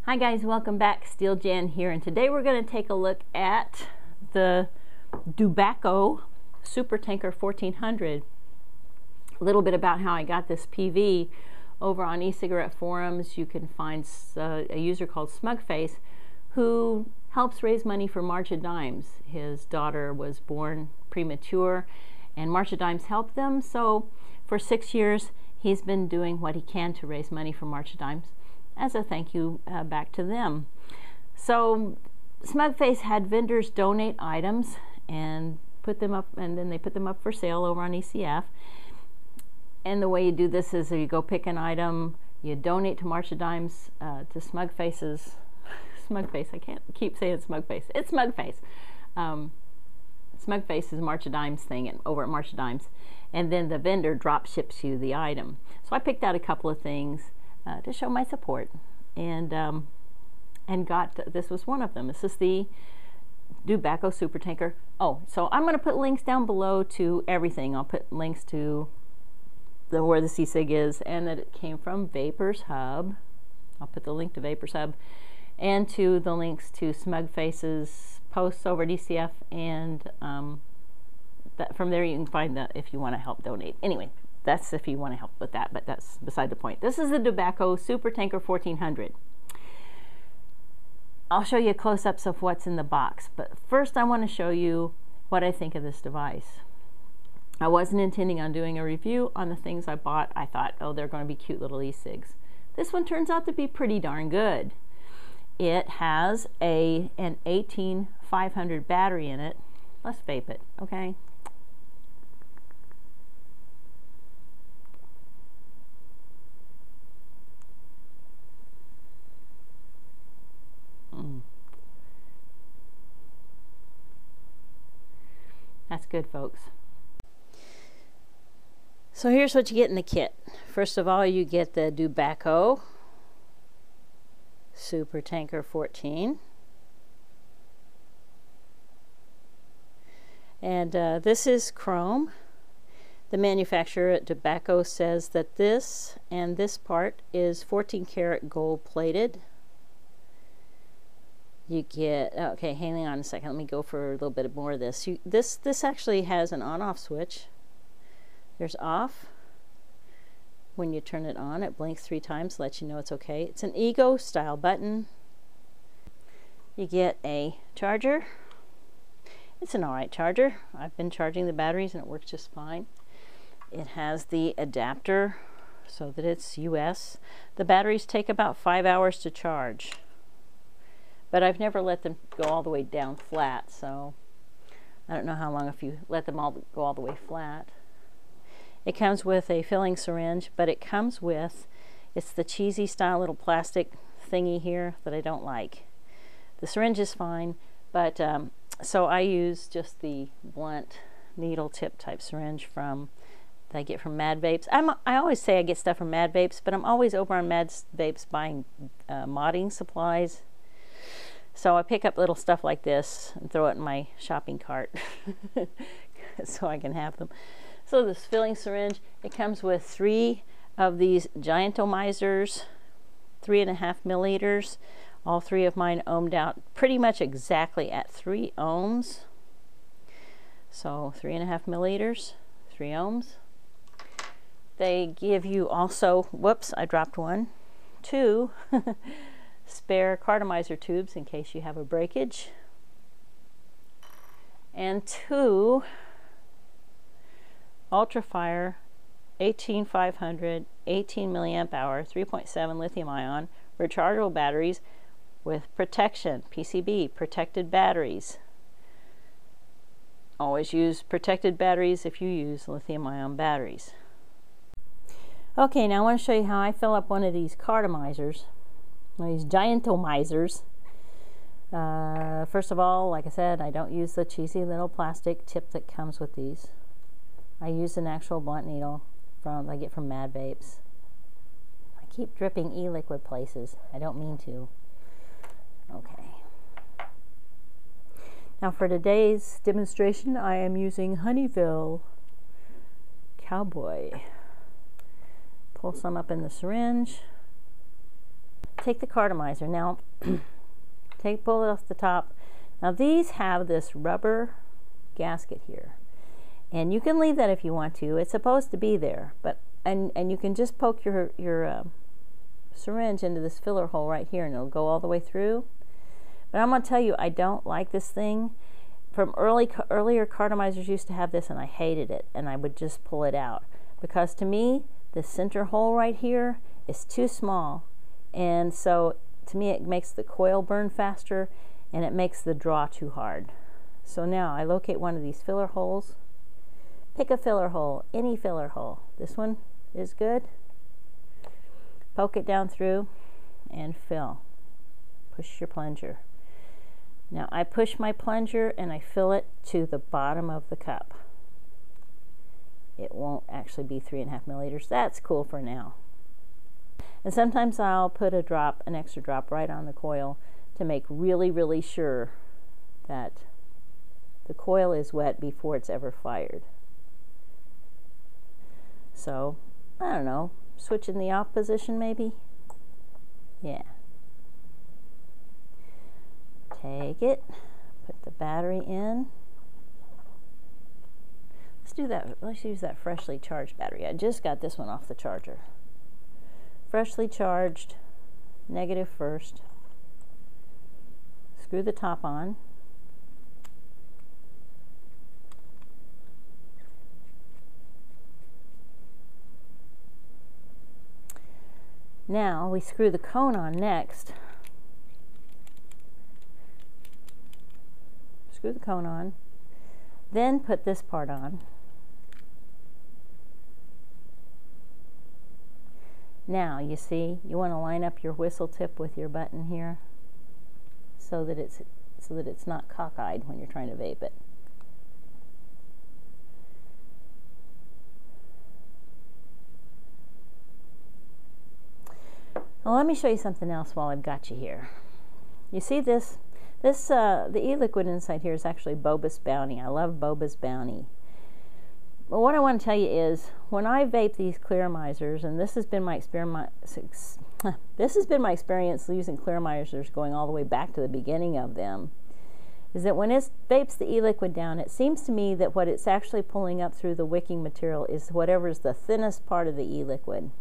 Hi guys, welcome back. steeljan here, and today we're going to take a look at the Dubacco Super Tanker 1400. A little bit about how I got this PV. Over on e-cigarette forums you can find a user called Smugface who helps raise money for March of Dimes. His daughter was born premature and March of Dimes helped them, so for 6 years he's been doing what he can to raise money for March of Dimes as a thank you back to them. So Smugface had vendors donate items and put them up, and then they put them up for sale over on ECF. And the way you do this is you go pick an item, you donate to March of Dimes, to Smugface's Smugface. I can't keep saying Smugface. It's Smugface. Smugface's March of Dimes thing over at March of Dimes, and then the vendor drop ships you the item. So I picked out a couple of things to show my support, and got this was one of them. This is the Dubacco Super Tanker. Oh, so I'm going to put links down below to everything. I'll put links to where the e-cig is, and that it came from Vapers Hub. I'll put the link to Vapers Hub and to the links to Smugface's posts over at ECF, and from there you can find that if you want to help donate. Anyway, that's if you want to help with that, but that's beside the point. This is the Dubacco Super Tanker 1400. I'll show you close-ups of what's in the box, but first I want to show you what I think of this device. I wasn't intending on doing a review on the things I bought. I thought, oh, they're going to be cute little e-cigs. This one turns out to be pretty darn good. It has an 18500 battery in it. Let's vape it, okay? That's good, folks. So here's what you get in the kit. First of all, you get the Dubacco Super Tanker 14. And this is chrome. The manufacturer at Dubacco says that this and this part is 14 karat gold plated. You get, okay, hang on a second, let me go for a little bit more of this. This actually has an on-off switch. There's off. When you turn it on, it blinks 3 times, lets you know it's okay. It's an Ego style button. You get a charger. It's an alright charger. I've been charging the batteries and it works just fine. It has the adapter so that it's US. The batteries take about 5 hours to charge, but I've never let them go all the way down flat, so I don't know how long if you let them all go all the way flat. It comes with a filling syringe, but it comes with, it's the cheesy style little plastic thingy here that I don't like. The syringe is fine, but so I use just the blunt needle tip type syringe that I get from Mad Vapes. I always say I get stuff from Mad Vapes, but I'm always over on Mad Vapes buying modding supplies. So I pick up little stuff like this and throw it in my shopping cart so I can have them. So this filling syringe, it comes with 3 of these giantomizers, 3.5 milliliters. All 3 of mine ohmed out pretty much exactly at 3 ohms. So 3.5 milliliters, 3 ohms. They give you also, whoops, I dropped one, 2 spare cartomizer tubes in case you have a breakage, and 2 Ultrafire 18500 18 milliamp hour 3.7 lithium ion rechargeable batteries with protection, PCB, protected batteries. Always use protected batteries if you use lithium ion batteries. Okay, now I want to show you how I fill up one of these cartomizers, these giantomizers. First of all, like I said, I don't use the cheesy little plastic tip that comes with these. I use an actual blunt needle I get from Mad Vapes. I keep dripping e-liquid places. I don't mean to. Okay. Now for today's demonstration, I am using Honeyville Cowboy. Pull some up in the syringe. take the cartomizer. Now, pull it off the top. Now these have this rubber gasket here. And you can leave that if you want to. It's supposed to be there, but and you can just poke your syringe into this filler hole right here, and it'll go all the way through. But I'm going to tell you, I don't like this thing. From earlier cartomizers used to have this, and I hated it, and I would just pull it out because to me, the center hole right here is too small, and so to me, it makes the coil burn faster, and it makes the draw too hard. So now I locate one of these filler holes. Pick a filler hole, any filler hole. This one is good. Poke it down through and fill. Push your plunger. Now I push my plunger and I fill it to the bottom of the cup. It won't actually be 3.5 milliliters. That's cool for now. And sometimes I'll put an extra drop right on the coil to make really, really sure that the coil is wet before it's ever fired. So, I don't know, switch in the off position maybe? Yeah. Take it, put the battery in. Let's do that. Let's use that freshly charged battery. I just got this one off the charger. Freshly charged, negative first. Screw the top on. Now we screw the cone on next. Screw the cone on, then put this part on. Now you see, you want to line up your whistle tip with your button here so that it's not cockeyed when you're trying to vape it. Well, let me show you something else while I've got you here. You see this? The e-liquid inside here is actually Boba's Bounty. I love Boba's Bounty. But what I want to tell you is, when I vape these clearamizers, and this has been my experience using clearamizers going all the way back to the beginning of them, is that when it vapes the e-liquid down, it seems to me that what it's actually pulling up through the wicking material is whatever is the thinnest part of the e-liquid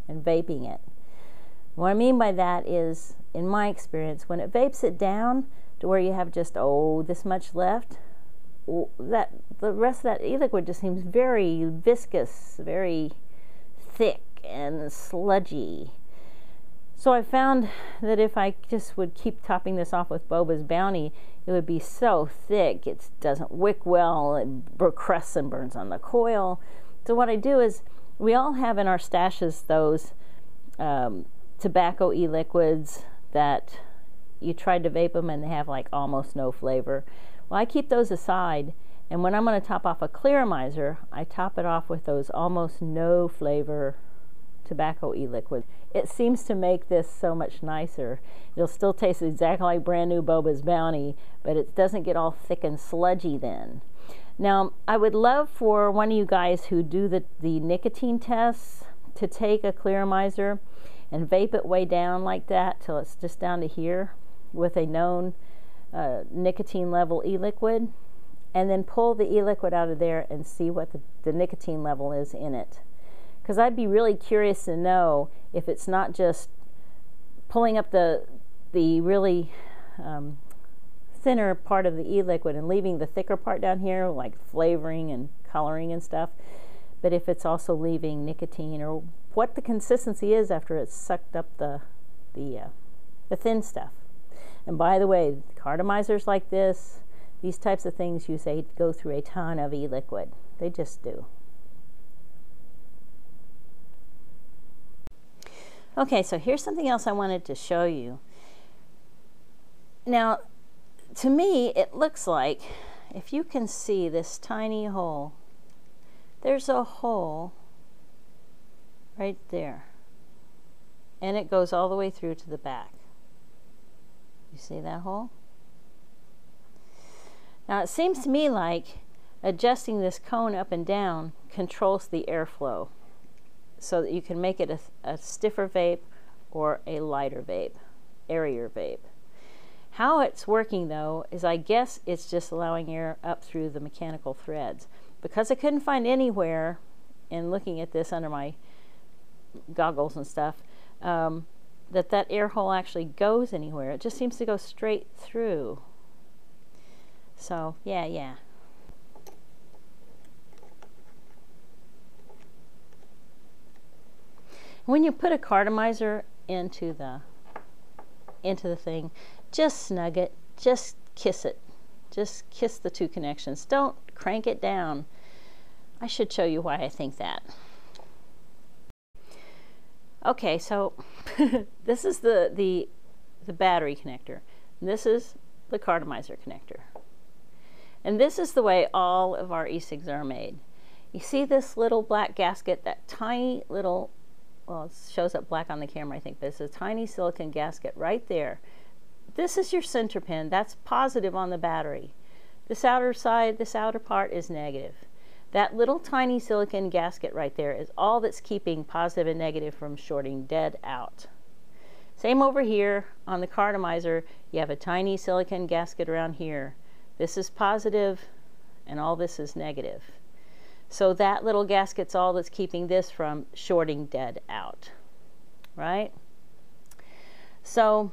and vaping it. What I mean by that is, in my experience, when it vapes it down to where you have just, this much left, the rest of that e-liquid just seems very viscous, very thick and sludgy. So I found that if I just would keep topping this off with Boba's Bounty, it would be so thick, it doesn't wick well, it crusts and burns on the coil. So what I do is, we all have in our stashes those tobacco e-liquids that you tried to vape them and they have like almost no flavor. Well, I keep those aside, and when I'm going to top off a clearamizer, I top it off with those almost no flavor tobacco e-liquids. It seems to make this so much nicer. It'll still taste exactly like brand new Boba's Bounty, but it doesn't get all thick and sludgy then. Now, I would love for one of you guys who do the nicotine tests to take a clearamizer and vape it way down like that till it's just down to here with a known nicotine level e-liquid, and then pull the e-liquid out of there and see what the nicotine level is in it. Because I'd be really curious to know if it's not just pulling up the really thinner part of the e-liquid and leaving the thicker part down here, like flavoring and coloring and stuff, but if it's also leaving nicotine, or what the consistency is after it's sucked up the thin stuff. And by the way, cartomizers like this, these types of things, go through a ton of e-liquid. They just do. Okay, so here's something else I wanted to show you. Now, to me, it looks like, if you can see this tiny hole, there's a hole right there. And it goes all the way through to the back. You see that hole? Now, it seems to me like adjusting this cone up and down controls the airflow so that you can make it a stiffer vape or a lighter vape, airier vape. How it's working though is I guess it's just allowing air up through the mechanical threads. Because I couldn't find anywhere in looking at this under my goggles and stuff that air hole actually goes anywhere. It just seems to go straight through. So yeah. When you put a cartomizer into the thing, just snug it, just kiss it. Just kiss the two connections. Don't crank it down. I should show you why I think that. Okay, so this is the battery connector. This is the cartomizer connector. And this is the way all of our e-cigs are made. You see this little black gasket, that tiny little, well, it shows up black on the camera, I think, but it's a tiny silicon gasket right there. This is your center pin. That's positive on the battery. This outer side, this outer part is negative. That little tiny silicon gasket right there is all that's keeping positive and negative from shorting dead out. Same over here on the cartomizer. You have a tiny silicon gasket around here. This is positive and all this is negative. So that little gasket's all that's keeping this from shorting dead out, right? So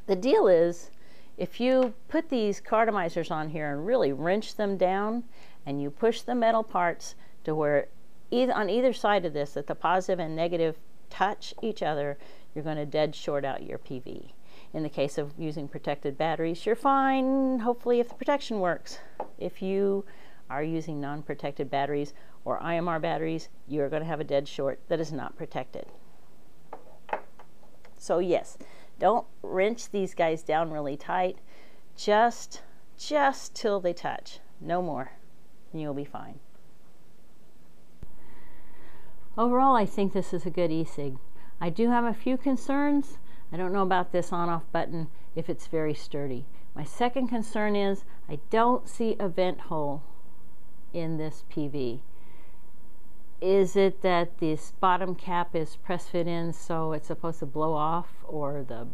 the deal is, if you put these cartomizers on here and really wrench them down, and you push the metal parts to where on either side of this that the positive and negative touch each other, you're going to dead short out your PV. In the case of using protected batteries, you're fine, hopefully, if the protection works. If you are using non-protected batteries or IMR batteries, you're going to have a dead short that is not protected. So yes, don't wrench these guys down really tight, just till they touch, no more, and you'll be fine. Overall, I think this is a good e-cig. I do have a few concerns. I don't know about this on-off button, if it's very sturdy. My second concern is I don't see a vent hole in this PV. Is it that this bottom cap is press fit in so it's supposed to blow off, or the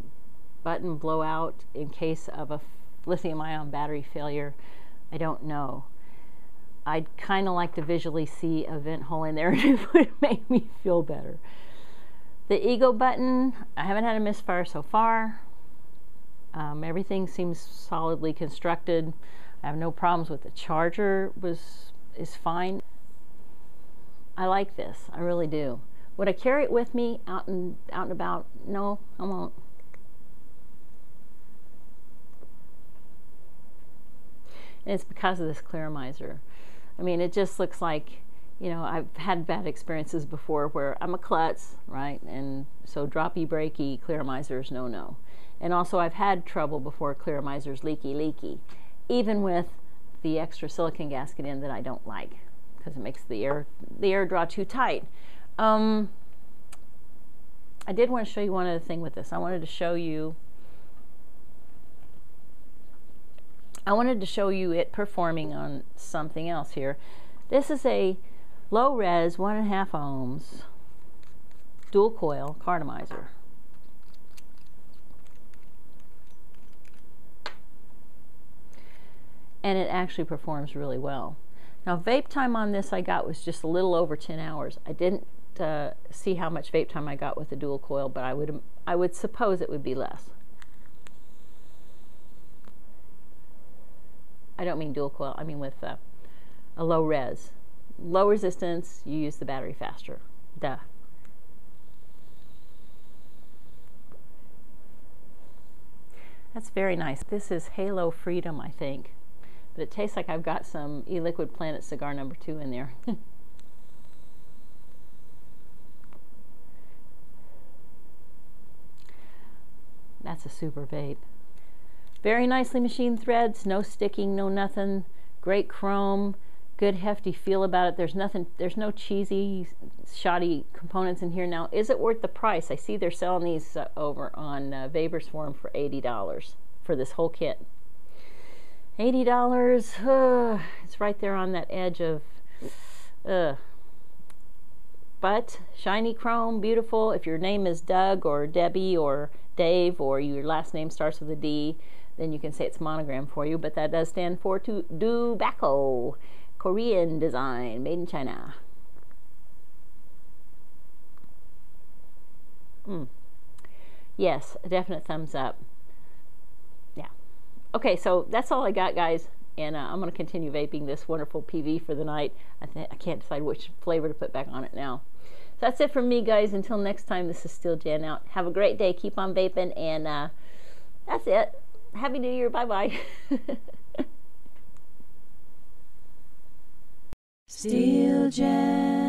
button blow out in case of a lithium-ion battery failure? I don't know. I'd kind of like to visually see a vent hole in there, and it would make me feel better. The ego button, I haven't had a misfire so far. Everything seems solidly constructed. I have no problems with the charger. Is fine. I like this, I really do. Would I carry it with me out and about? No, I won't. And it's because of this clearomizer. I mean, it just looks like, you know, I've had bad experiences before where I'm a klutz, right? And so droppy, breaky clearomizers, no. And also I've had trouble before clearomizers leaky, even with the extra silicon gasket in that I don't like, because it makes the air draw too tight. I did want to show you one other thing with this. I wanted to show you it performing on something else here. This is a low res 1.5 ohms dual coil cartomizer. And it actually performs really well. Now, vape time on this I got was just a little over 10 hours. I didn't see how much vape time I got with the dual coil, but I would suppose it would be less. I don't mean dual coil, I mean with a low res. Low resistance, you use the battery faster. Duh. That's very nice. This is Halo Freedom, I think. But it tastes like I've got some E-Liquid Planet cigar number 2 in there. That's a super vape. Very nicely machined threads, no sticking, no nothing. Great chrome, good hefty feel about it. There's no cheesy, shoddy components in here. Now, is it worth the price? I see they're selling these over on Vapers forum for $80 for this whole kit. $80, it's right there on that edge of, But shiny chrome, beautiful. If your name is Doug or Debbie or Dave, or your last name starts with a D, then you can say it's monogram for you, but that does stand for Dubacco, Korean design, made in China. Yes, a definite thumbs up. Yeah. Okay, so that's all I got, guys. And I'm going to continue vaping this wonderful PV for the night. I can't decide which flavor to put back on it now. So that's it from me, guys. Until next time, this is steeljan out. Have a great day. Keep on vaping. And that's it. Happy New Year. Bye-bye. steeljan.